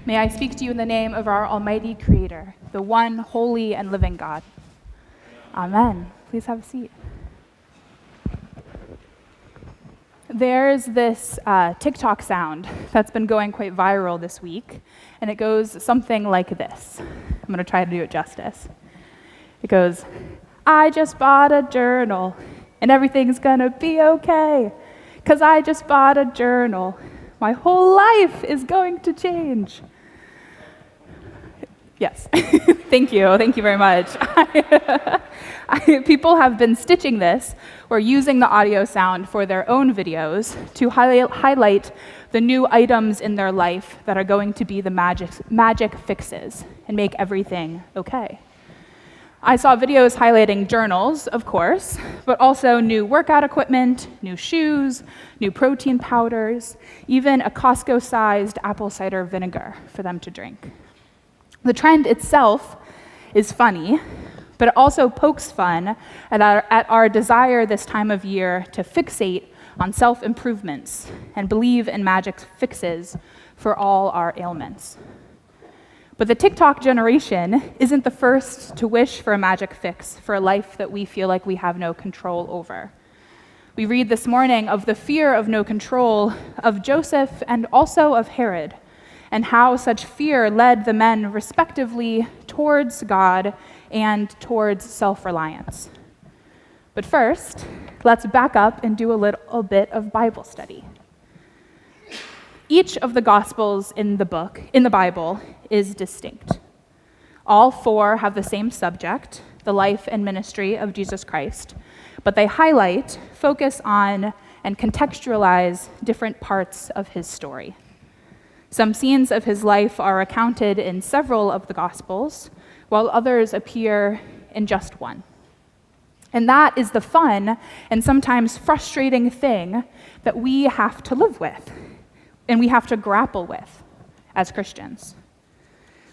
May I speak to you in the name of our Almighty Creator, the one holy and living God. Amen. Please have a seat. There's this TikTok sound that's been going quite viral this week, and it goes something like this. I'm going to try to do it justice. It goes, I just bought a journal, and everything's going to be okay, 'cause I just bought a journal. My whole life is going to change. Yes, thank you very much. People have been stitching this or using the audio sound for their own videos to highlight the new items in their life that are going to be the magic fixes and make everything okay. I saw videos highlighting journals, of course, but also new workout equipment, new shoes, new protein powders, even a Costco-sized apple cider vinegar for them to drink. The trend itself is funny, but it also pokes fun at our desire this time of year to fixate on self-improvements and believe in magic fixes for all our ailments. But the TikTok generation isn't the first to wish for a magic fix for a life that we feel like we have no control over. We read this morning of the fear of no control of Joseph and also of Herod, and how such fear led the men respectively towards God and towards self-reliance. But first, let's back up and do a little bit of Bible study. Each of the Gospels in the Bible, is distinct. All four have the same subject, the life and ministry of Jesus Christ, but they highlight, focus on, and contextualize different parts of his story. Some scenes of his life are accounted in several of the Gospels, while others appear in just one. And that is the fun and sometimes frustrating thing that we have to live with, and we have to grapple with as Christians.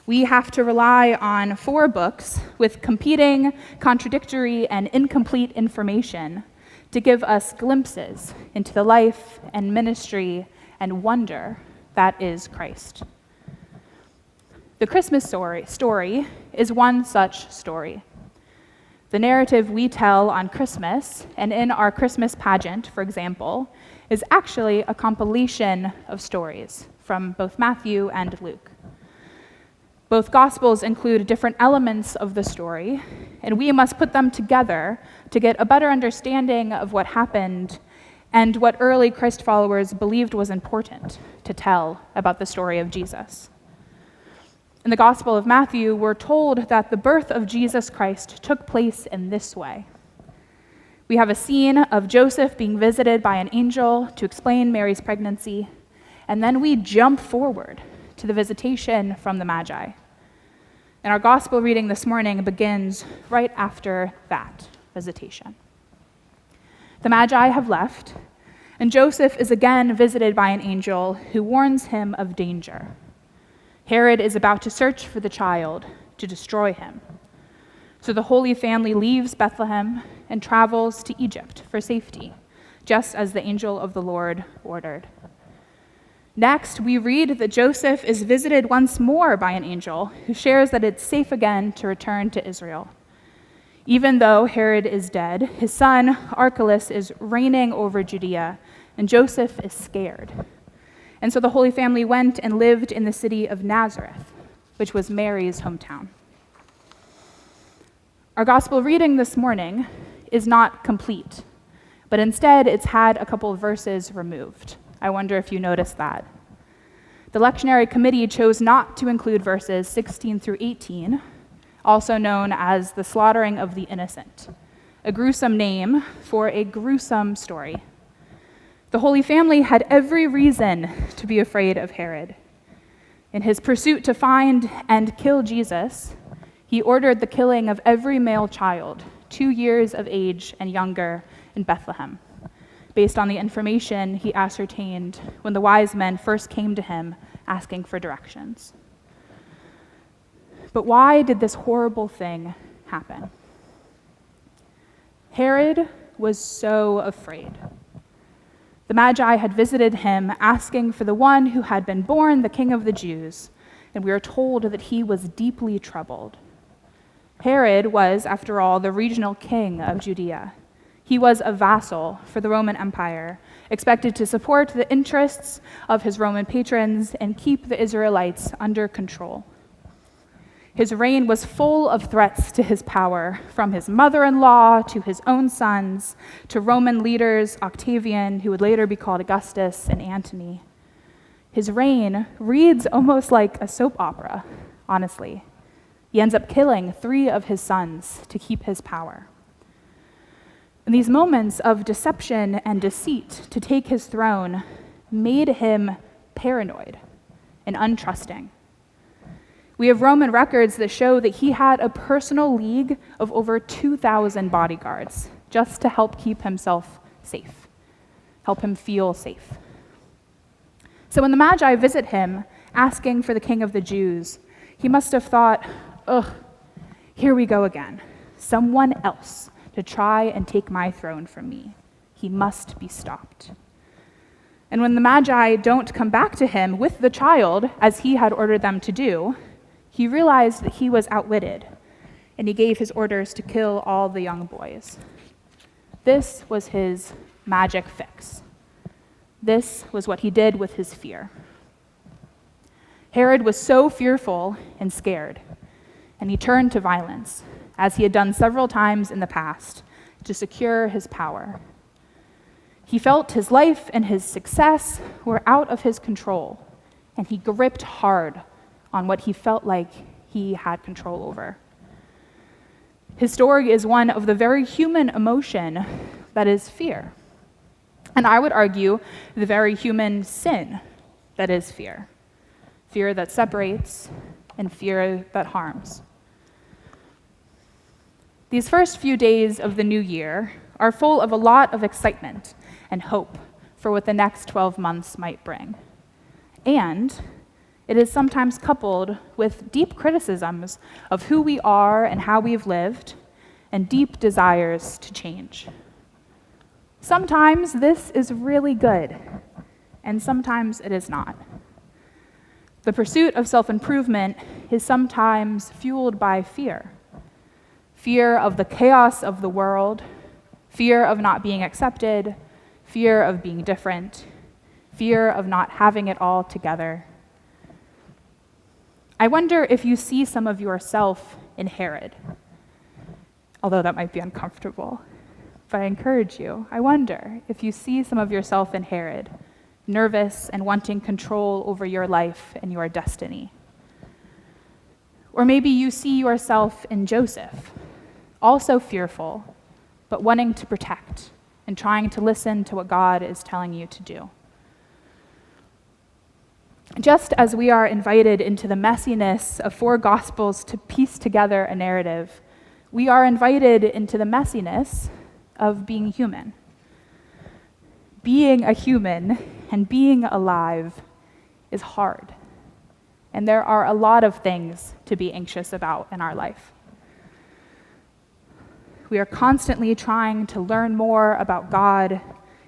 We have to rely on 4 books with competing, contradictory, and incomplete information to give us glimpses into the life and ministry and wonder that is Christ. The Christmas story is one such story. The narrative we tell on Christmas and in our Christmas pageant, for example, is actually a compilation of stories from both Matthew and Luke. Both Gospels include different elements of the story, and we must put them together to get a better understanding of what happened and what early Christ followers believed was important to tell about the story of Jesus. In the Gospel of Matthew, we're told that the birth of Jesus Christ took place in this way. We have a scene of Joseph being visited by an angel to explain Mary's pregnancy, and then we jump forward to the visitation from the Magi. And our Gospel reading this morning begins right after that visitation. The Magi have left, and Joseph is again visited by an angel who warns him of danger. Herod is about to search for the child to destroy him. So the Holy Family leaves Bethlehem and travels to Egypt for safety, just as the angel of the Lord ordered. Next, we read that Joseph is visited once more by an angel who shares that it's safe again to return to Israel. Even though Herod is dead, his son Archelaus is reigning over Judea, and Joseph is scared. And so the Holy Family went and lived in the city of Nazareth, which was Mary's hometown. Our Gospel reading this morning is not complete, but instead it's had a couple of verses removed. I wonder if you noticed that. The lectionary committee chose not to include verses 16 through 18, also known as the slaughtering of the innocent, a gruesome name for a gruesome story. The Holy Family had every reason to be afraid of Herod. In his pursuit to find and kill Jesus, he ordered the killing of every male child, 2 years of age and younger, in Bethlehem, based on the information he ascertained when the wise men first came to him asking for directions. But why did this horrible thing happen? Herod was so afraid. The Magi had visited him asking for the one who had been born the King of the Jews, and we are told that he was deeply troubled. Herod was, after all, the regional king of Judea. He was a vassal for the Roman Empire, expected to support the interests of his Roman patrons and keep the Israelites under control. His reign was full of threats to his power, from his mother-in-law to his own sons, to Roman leaders, Octavian, who would later be called Augustus, and Antony. His reign reads almost like a soap opera, honestly. He ends up killing 3 of his sons to keep his power. And these moments of deception and deceit to take his throne made him paranoid and untrusting. We have Roman records that show that he had a personal league of over 2,000 bodyguards just to help keep himself safe, help him feel safe. So when the Magi visit him, asking for the King of the Jews, he must have thought, ugh, here we go again. Someone else to try and take my throne from me. He must be stopped. And when the Magi don't come back to him with the child, as he had ordered them to do, he realized that he was outwitted, and he gave his orders to kill all the young boys. This was his magic fix. This was what he did with his fear. Herod was so fearful and scared, and he turned to violence, as he had done several times in the past, to secure his power. He felt his life and his success were out of his control, and he gripped hard on what he felt like he had control over. His story is one of the very human emotion that is fear. And I would argue the very human sin that is fear. Fear that separates and fear that harms. These first few days of the new year are full of a lot of excitement and hope for what the next 12 months might bring. And it is sometimes coupled with deep criticisms of who we are and how we've lived, and deep desires to change. Sometimes this is really good, and sometimes it is not. The pursuit of self-improvement is sometimes fueled by fear. Fear of the chaos of the world, fear of not being accepted, fear of being different, fear of not having it all together. I wonder if you see some of yourself in Herod, although that might be uncomfortable. But I encourage you, I wonder if you see some of yourself in Herod, nervous and wanting control over your life and your destiny. Or maybe you see yourself in Joseph, also fearful, but wanting to protect and trying to listen to what God is telling you to do. Just as we are invited into the messiness of 4 Gospels to piece together a narrative, we are invited into the messiness of being human. Being a human and being alive is hard, and there are a lot of things to be anxious about in our life. We are constantly trying to learn more about God,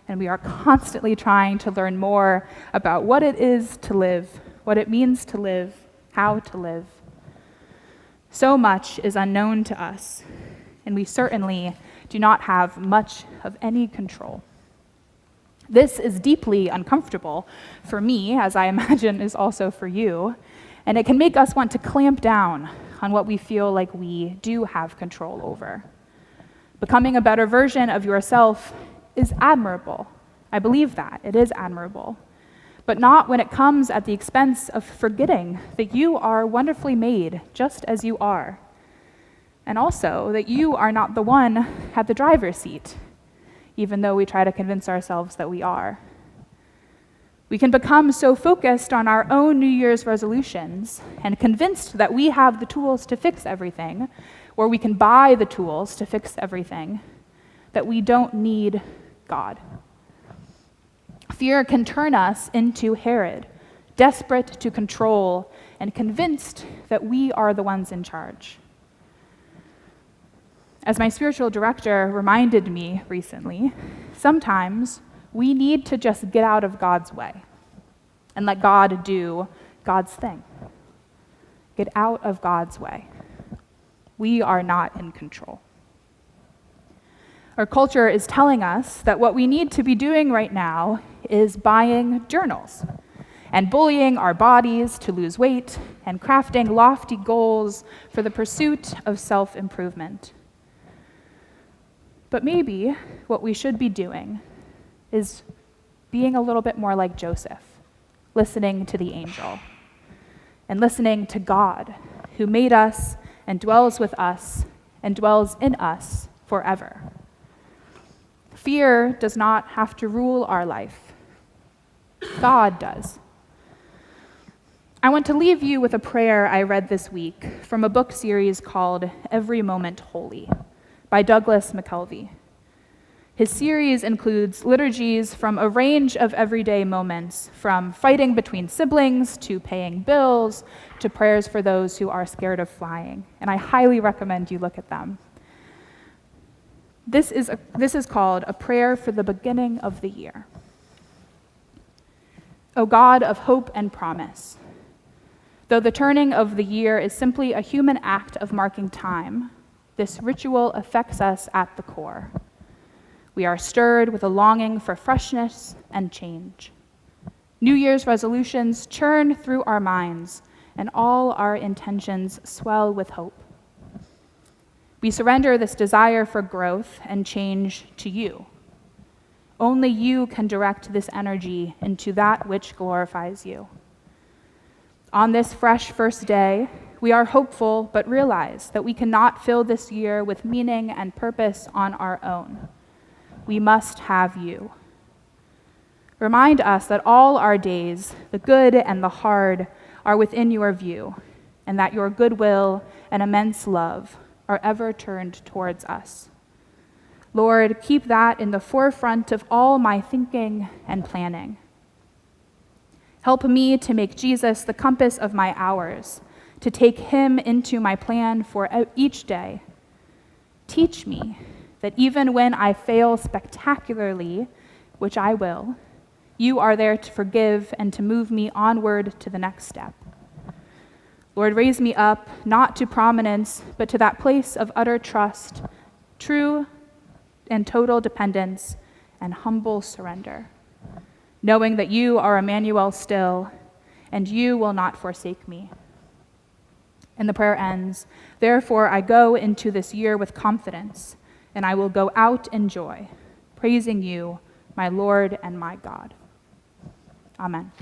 and we are constantly trying to learn more about what it is to live, what it means to live, how to live. So much is unknown to us, and we certainly do not have much of any control. This is deeply uncomfortable for me, as I imagine is also for you, and it can make us want to clamp down on what we feel like we do have control over. Becoming a better version of yourself is admirable. I believe that. It is admirable. But not when it comes at the expense of forgetting that you are wonderfully made just as you are. And also that you are not the one at the driver's seat, even though we try to convince ourselves that we are. We can become so focused on our own New Year's resolutions and convinced that we have the tools to fix everything, or we can buy the tools to fix everything, that we don't need God. Fear can turn us into Herod, desperate to control and convinced that we are the ones in charge. As my spiritual director reminded me recently, sometimes we need to just get out of God's way and let God do God's thing. Get out of God's way. We are not in control. Our culture is telling us that what we need to be doing right now is buying journals and bullying our bodies to lose weight and crafting lofty goals for the pursuit of self-improvement. But maybe what we should be doing is being a little bit more like Joseph, listening to the angel and listening to God, who made us and dwells with us and dwells in us forever. Fear does not have to rule our life. God does. I want to leave you with a prayer I read this week from a book series called Every Moment Holy by Douglas McKelvey. His series includes liturgies from a range of everyday moments, from fighting between siblings to paying bills to prayers for those who are scared of flying, and I highly recommend you look at them. This is called A Prayer for the Beginning of the Year. O God of hope and promise, though the turning of the year is simply a human act of marking time, this ritual affects us at the core. We are stirred with a longing for freshness and change. New Year's resolutions churn through our minds, and all our intentions swell with hope. We surrender this desire for growth and change to you. Only you can direct this energy into that which glorifies you. On this fresh first day, we are hopeful but realize that we cannot fill this year with meaning and purpose on our own. We must have you. Remind us that all our days, the good and the hard, are within your view, and that your goodwill and immense love are ever turned towards us. Lord, keep that in the forefront of all my thinking and planning. Help me to make Jesus the compass of my hours, to take him into my plan for each day. Teach me that even when I fail spectacularly, which I will, you are there to forgive and to move me onward to the next step. Lord, raise me up, not to prominence, but to that place of utter trust, true and total dependence, and humble surrender, knowing that you are Emmanuel still, and you will not forsake me. And the prayer ends, therefore I go into this year with confidence, and I will go out in joy, praising you, my Lord and my God. Amen.